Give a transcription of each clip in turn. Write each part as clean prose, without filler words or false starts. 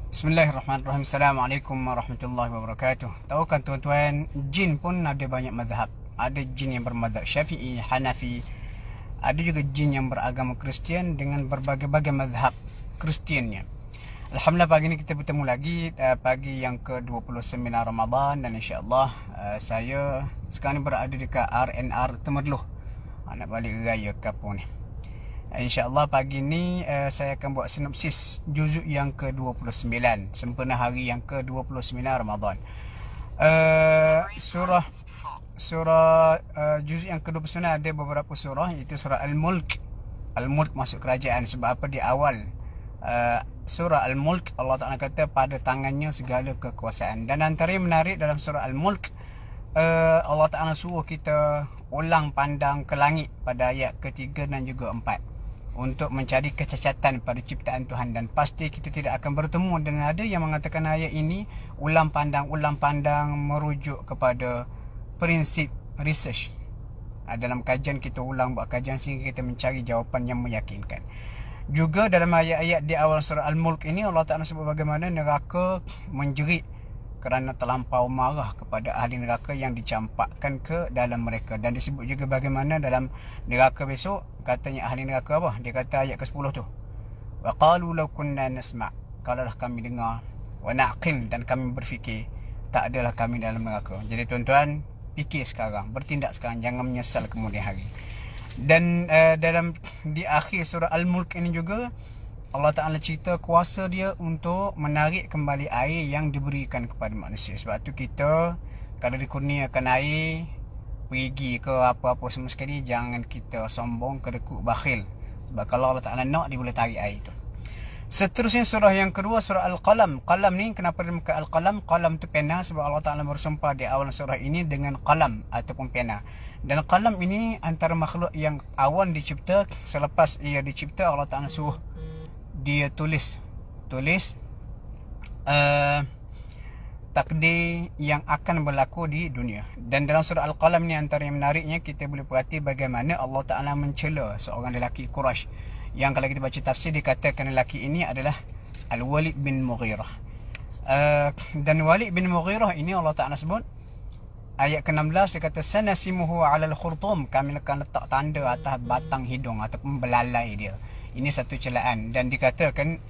Bismillahirrahmanirrahim. Assalamualaikum warahmatullahi wabarakatuh. Tahu kan tuan-tuan, jin pun ada banyak mazhab. Ada jin yang bermazhab Syafi'i, Hanafi. Ada juga jin yang beragama Kristian dengan berbagai-bagai mazhab Kristiannya. Alhamdulillah, pagi ini kita bertemu lagi, pagi yang ke-29 Ramadan, dan insya-Allah saya sekarang ni berada dekat RNR Temerloh. Nak balik raya ke apa ni. InsyaAllah pagi ni saya akan buat sinopsis juzuk yang ke-29, sempena hari yang ke-29 Ramadan. Surah juzuk yang ke-29 ada beberapa surah, iaitu surah Al-Mulk. Al-Mulk masuk kerajaan. Sebab apa? Di awal surah Al-Mulk Allah Ta'ala kata pada tangannya segala kekuasaan. Dan antara yang menarik dalam surah Al-Mulk, Allah Ta'ala suruh kita ulang pandang ke langit pada ayat ke-3 dan juga 4 untuk mencari kecacatan pada ciptaan Tuhan, dan pasti kita tidak akan bertemu. Dan ada yang mengatakan ayat ini ulang pandang merujuk kepada prinsip research. Dalam kajian kita ulang buat kajian sehingga kita mencari jawapan yang meyakinkan. Juga dalam ayat-ayat di awal surah Al-Mulk ini Allah Ta'ala sebut bagaimana neraka menjerit kerana terlampau marah kepada ahli neraka yang dicampakkan ke dalam mereka. Dan disebut juga bagaimana dalam neraka besok, katanya ahli neraka apa? Dia kata ayat ke-10 tu, wa qalu law kunna nasma', kalaulah kami dengar, wa naqil, dan kami berfikir, tak adalah kami dalam neraka. Jadi tuan-tuan, fikir sekarang, bertindak sekarang, jangan menyesal kemudian hari. Dan dalam di akhir surah Al-Mulk ini juga Allah Ta'ala cerita kuasa dia untuk menarik kembali air yang diberikan kepada manusia. Sebab tu kita kalau dikurniakan air, pergi ke apa-apa semua sekali, jangan kita sombong, kedekut, bakhil. Sebab kalau Allah Ta'ala nak, dia boleh tarik air tu. Seterusnya surah yang kedua, surah Al-Qalam. Qalam ni kenapa dia muka Al-Qalam? Qalam tu pena, sebab Allah Ta'ala bersumpah di awal surah ini dengan qalam ataupun pena. Dan qalam ini antara makhluk yang awan dicipta. Selepas ia dicipta, Allah Ta'ala suruh dia tulis takdir yang akan berlaku di dunia. Dan dalam surah Al-Qalam ni antara yang menariknya, kita boleh perhati bagaimana Allah Ta'ala mencela seorang lelaki Quraisy yang kalau kita baca tafsir dikatakan lelaki ini adalah Al-Walid bin Mughirah. Dan Walid bin Mughirah ini Allah Ta'ala sebut ayat ke-16, dia kata sanasimuhu 'alal khurtum, kami akan letak tanda atas batang hidung ataupun belalai dia. Ini satu celaan. Dan dikatakan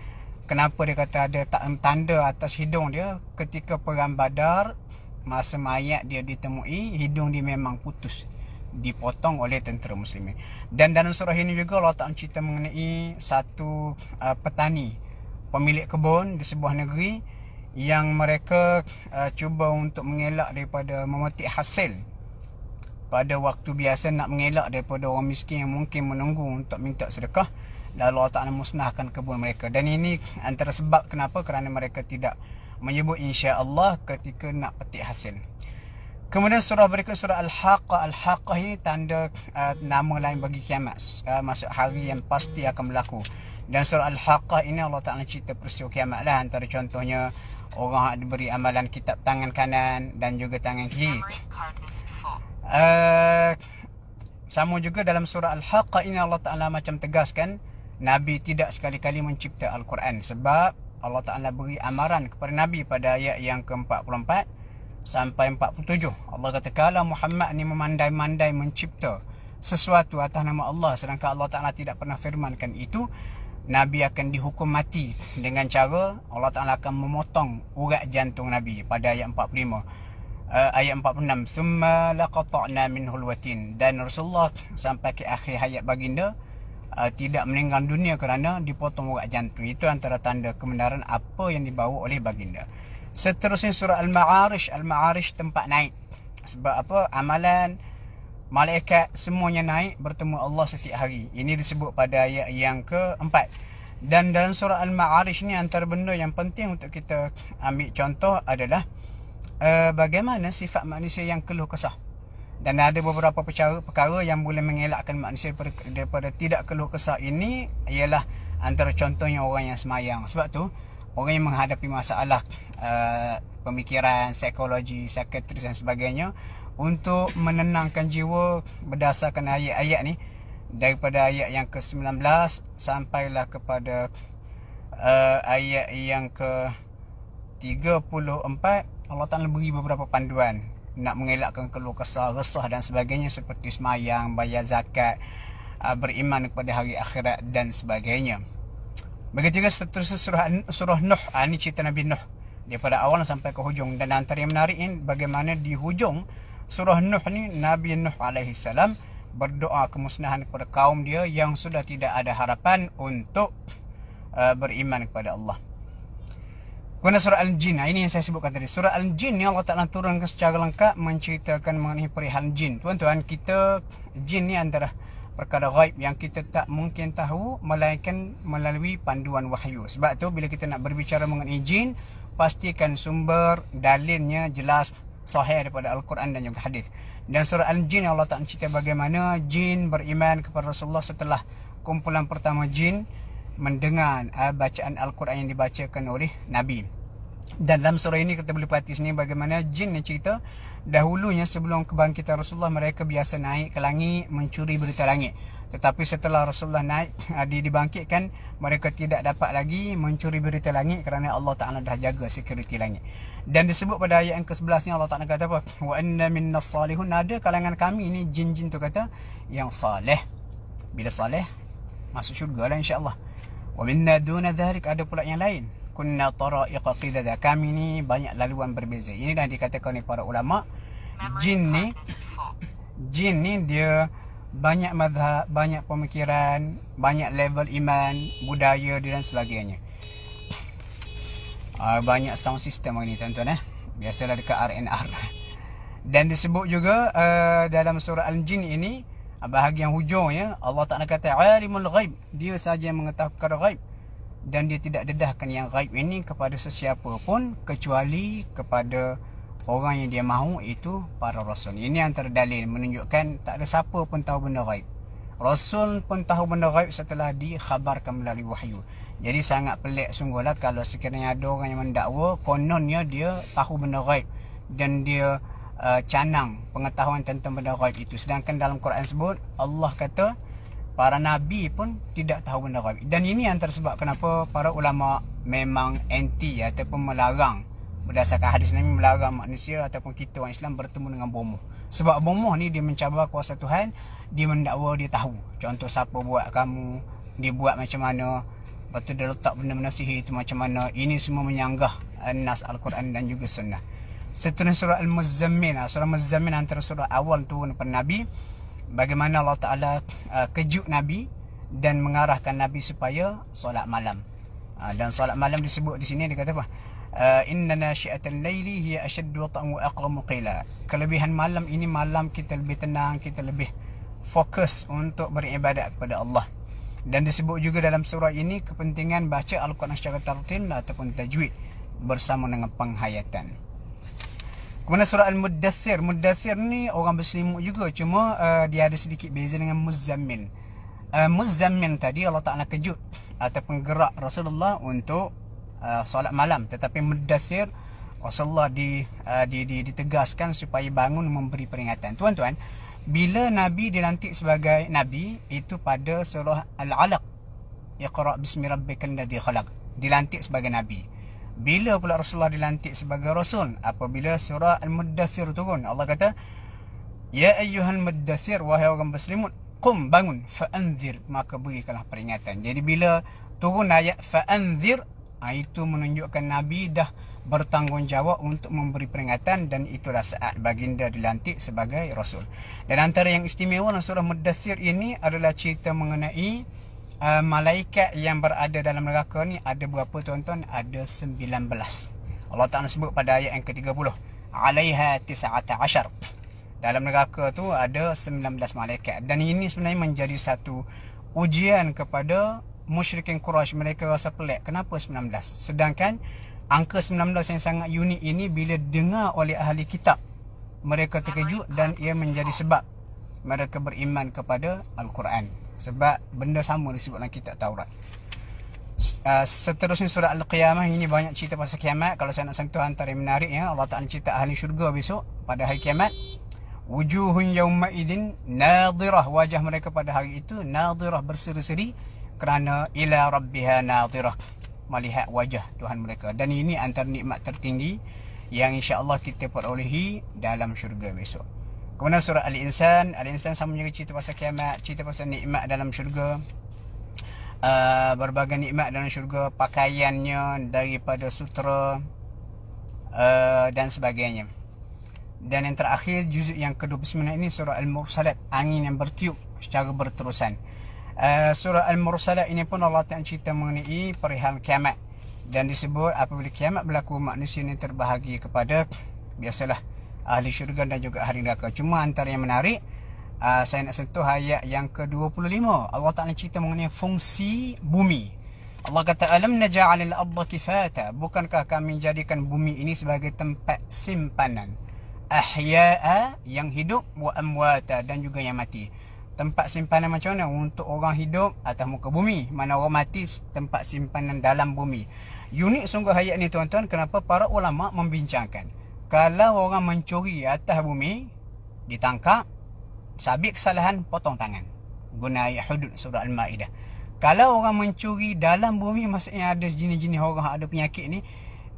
kenapa dia kata ada tanda atas hidung dia, ketika perang Badar, masa mayat dia ditemui, hidung dia memang putus, dipotong oleh tentera muslimin. Dan dalam surah ini juga Allah Ta'ala cerita mengenai satu petani, pemilik kebun di sebuah negeri, yang mereka cuba untuk mengelak daripada memetik hasil pada waktu biasa, nak mengelak daripada orang miskin yang mungkin menunggu untuk minta sedekah. Lalu Allah Ta'ala musnahkan kebun mereka. Dan ini antara sebab kenapa, kerana mereka tidak menyebut insya-Allah ketika nak petik hasil. Kemudian surah berikut, surah Al-Haqqah. Al-Haqqah ini tanda nama lain bagi kiamat, maksud hari yang pasti akan berlaku. Dan surah Al-Haqqah ini Allah Ta'ala cerita peristiwa kiamat lah. Antara contohnya, orang diberi amalan kitab tangan kanan dan juga tangan kiri. Sama juga dalam surah Al-Haqqah ini Allah Ta'ala macam tegaskan Nabi tidak sekali-kali mencipta Al-Quran, sebab Allah Ta'ala beri amaran kepada Nabi pada ayat yang ke-44 sampai 47. Allah kata kalau Muhammad ni memandai-mandai mencipta sesuatu atas nama Allah, sedangkan Allah Ta'ala tidak pernah firmankan itu, Nabi akan dihukum mati dengan cara Allah Ta'ala akan memotong urat jantung Nabi pada ayat 45. Ayat 46, thumma laqata'na minhul watin, dan Rasulullah sampai ke akhir hayat baginda tidak meninggal dunia kerana dipotong urat jantung. Itu antara tanda kebenaran apa yang dibawa oleh baginda. Seterusnya surah Al-Ma'arij. Al-Ma'arij tempat naik. Sebab apa? Amalan malaikat semuanya naik bertemu Allah setiap hari. Ini disebut pada ayat yang ke-4. Dan dalam surah Al-Ma'arij ni antara benda yang penting untuk kita ambil contoh adalah bagaimana sifat manusia yang keluh kesah. Dan ada beberapa perkara yang boleh mengelakkan manusia daripada tidak keluh kesah ini, ialah antara contohnya orang yang semayang. Sebab tu orang yang menghadapi masalah pemikiran, psikologi, psikiatris dan sebagainya, untuk menenangkan jiwa berdasarkan ayat-ayat ni, daripada ayat yang ke-19 sampailah kepada ayat yang ke 34 Allah Ta'ala beri beberapa panduan nak mengelakkan keluh kesah, resah dan sebagainya, seperti semayang, bayar zakat, beriman kepada hari akhirat dan sebagainya. Begitu juga seterusnya surah Nuh. Ini cerita Nabi Nuh daripada awal sampai ke hujung. Dan antara yang menarik ini bagaimana di hujung surah Nuh ni Nabi Nuh alaihi salam berdoa kemusnahan kepada kaum dia yang sudah tidak ada harapan untuk beriman kepada Allah. Kemudian surah Al-Jin, ini yang saya sebutkan tadi. Surah Al-Jin ni Allah Ta'ala turunkan secara lengkap menceritakan mengenai perihal jin. Tuan-tuan, kita jin ni antara perkara ghaib yang kita tak mungkin tahu melainkan melalui panduan wahyu. Sebab tu bila kita nak berbicara mengenai jin, pastikan sumber dalilnya jelas, sahih daripada Al-Quran dan juga hadis. Dan surah Al-Jin Allah Ta'ala cerita bagaimana jin beriman kepada Rasulullah setelah kumpulan pertama jin mendengar bacaan Al-Quran yang dibacakan oleh Nabi. Dan dalam surah ini kita boleh perhati sini bagaimana jin ni cerita dahulunya sebelum kebangkitan Rasulullah mereka biasa naik ke langit mencuri berita langit. Tetapi setelah Rasulullah naik dibangkitkan, mereka tidak dapat lagi mencuri berita langit kerana Allah Ta'ala dah jaga security langit. Dan disebut pada ayat yang ke-11 ni Allah Ta'ala kata apa? Wa inna minnas salihun, ada kalangan kami ini jin-jin tu kata yang saleh. Bila saleh masuk syurga lah insya-Allah. Wa minna duna dhalik, ada pula yang lain. Kunna tara'iqa qidada, kami ni banyak laluan berbeza. Ini dah dikatakan oleh para ulama. Jin ni dia banyak mazhab, banyak pemikiran, banyak level iman, budaya dia dan sebagainya. Banyak sound system ini tuan-tuan biasalah dekat RNR. Dan disebut juga dalam surah Al-Jin ini bahagian hujungnya Allah Ta'ala kata alimul ghaib, dia sahaja yang mengetahui perkara ghaib dan dia tidak dedahkan yang ghaib ini kepada sesiapa pun kecuali kepada orang yang dia mahu, itu para rasul. Ini antara dalil menunjukkan tak ada siapa pun tahu benda ghaib. Rasul pun tahu benda ghaib setelah dikhabarkan melalui wahyu. Jadi sangat pelik sungguhlah kalau sekiranya ada orang yang mendakwa kononnya dia tahu benda ghaib dan dia canang pengetahuan tentang benda ghaib itu. Sedangkan dalam Quran sebut Allah kata para nabi pun tidak tahu benda ghaib. Dan ini antara sebab kenapa para ulama memang anti ataupun melarang, berdasarkan hadis Nabi, melarang manusia ataupun kita orang Islam bertemu dengan bomoh. Sebab bomoh ni dia mencabar kuasa Tuhan, dia mendakwa dia tahu. Contoh siapa buat kamu, dia buat macam mana, lepas tu dia letak benda-benda sihir itu macam mana. Ini semua menyanggah nas Al-Quran dan juga sunnah. Seterusnya surah Al-Muzzammil. Surah Al-Muzzammil antara surah awal turun pada Nabi. Bagaimana Allah Ta'ala kejut Nabi dan mengarahkan Nabi supaya solat malam. Dan solat malam disebut di sini, dia kata apa? Inna nasyi'atal laili hiya ashaddu wata'an wa aqwamu qila. Kelebihan malam ini, malam kita lebih tenang, kita lebih fokus untuk beribadat kepada Allah. Dan disebut juga dalam surah ini kepentingan baca Al-Quran secara tartil ataupun tajwid bersama dengan penghayatan. Kemudian surah Al-Muddathir. Muddathir ni orang berselimut juga, cuma dia ada sedikit beza dengan Muzzammil. Muzzammil tadi Allah Ta'ala kejut ataupun gerak Rasulullah untuk solat malam. Tetapi Muddathir Rasulullah ditegaskan supaya bangun memberi peringatan. Tuan-tuan, bila Nabi dilantik sebagai Nabi itu pada surah Al-Alaq, Iqra' bismi rabbikal ladzi khalaq, dilantik sebagai Nabi. Bila pula Rasulullah dilantik sebagai Rasul? Apabila surah Al-Muddathir turun, Allah kata ya ayyuhal muddathir, wahai orang berselimut, qum, bangun, fa'anzir, maka berikanlah peringatan. Jadi bila turun ayat fa'anzir, itu menunjukkan Nabi dah bertanggungjawab untuk memberi peringatan, dan itulah saat baginda dilantik sebagai Rasul. Dan antara yang istimewa dalam surah Muddathir ini adalah cerita mengenai malaikat yang berada dalam neraka ni. Ada berapa tuan-tuan? Ada 19. Allah Ta'ala sebut pada ayat yang ke-30, alaiha tis'ata ashar. Dalam neraka tu ada 19 malaikat. Dan ini sebenarnya menjadi satu ujian kepada musyrikin Quraisy. Mereka rasa pelik, kenapa 19? Sedangkan angka 19 yang sangat unik ini bila dengar oleh ahli kitab, mereka terkejut dan ia menjadi sebab mereka beriman kepada Al-Quran. Sebab benda sama disebut dalam kitab Taurat. Seterusnya surah Al-Qiyamah. Ini banyak cerita pasal kiamat. Kalau saya nak sentuh antara yang menarik, Allah Ta'ala cerita ahli syurga besok pada hari kiamat. Wujuhun yawma idin nadirah, wajah mereka pada hari itu nadirah, berseri-seri kerana ila rabbiha nadirah, melihat wajah Tuhan mereka. Dan ini antara nikmat tertinggi yang insya-Allah kita perolehi dalam syurga besok. Kemudian surah Al-Insan, Al-Insan sama juga cerita pasal kiamat, cerita pasal nikmat dalam syurga. Berbagai nikmat dalam syurga, pakaiannya daripada sutera dan sebagainya. Dan yang terakhir juzuk yang ke-29 ini surah Al-Mursalat, angin yang bertiup secara berterusan. Surah Al-Mursalat ini pun Allah Ta'ala cerita mengenai perihal kiamat, dan disebut apabila kiamat berlaku manusia ini terbahagia kepada biasalah ahli syurga dan juga ahli neraka. Cuma antara yang menarik, saya nak sentuh ayat yang ke-25. Allah Ta'ala cerita mengenai fungsi bumi. Allah kata, alam naj'alil arda kifata, bukankah kami jadikan bumi ini sebagai tempat simpanan, ahya'a yang hidup, wa amwata dan juga yang mati. Tempat simpanan macam mana? Untuk orang hidup atas muka bumi, mana orang mati tempat simpanan dalam bumi. Unik sungguh ayat ni tuan-tuan. Kenapa para ulama membincangkan, kalau orang mencuri atas bumi ditangkap, sabit kesalahan, potong tangan, guna ayat hudud surah Al-Ma'idah. Kalau orang mencuri dalam bumi, maksudnya ada jenis-jenis orang ada penyakit ni,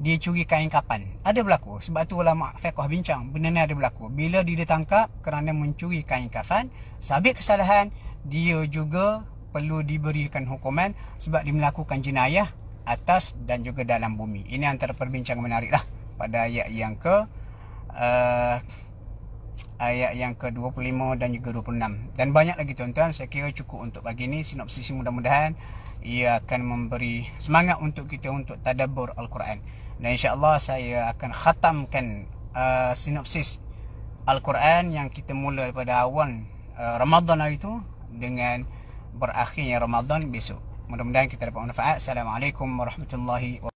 dia curi kain kapan, ada berlaku. Sebab tu ulama fiqh bincang, benda ni ada berlaku. Bila dia ditangkap kerana mencuri kain kafan, sabit kesalahan, dia juga perlu diberikan hukuman sebab dia melakukan jenayah atas dan juga dalam bumi. Ini antara perbincangan menarik lah pada ayat yang ke-25 dan juga 26. Dan banyak lagi tuan-tuan. Saya kira cukup untuk pagi ni sinopsis. Mudah-mudahan ia akan memberi semangat untuk kita untuk tadabbur Al-Quran. Dan insya-Allah saya akan khatamkan sinopsis Al-Quran yang kita mula daripada awal Ramadan hari itu dengan berakhirnya Ramadan besok. Mudah-mudahan kita dapat manfaat. Assalamualaikum warahmatullahi wabarakatuh.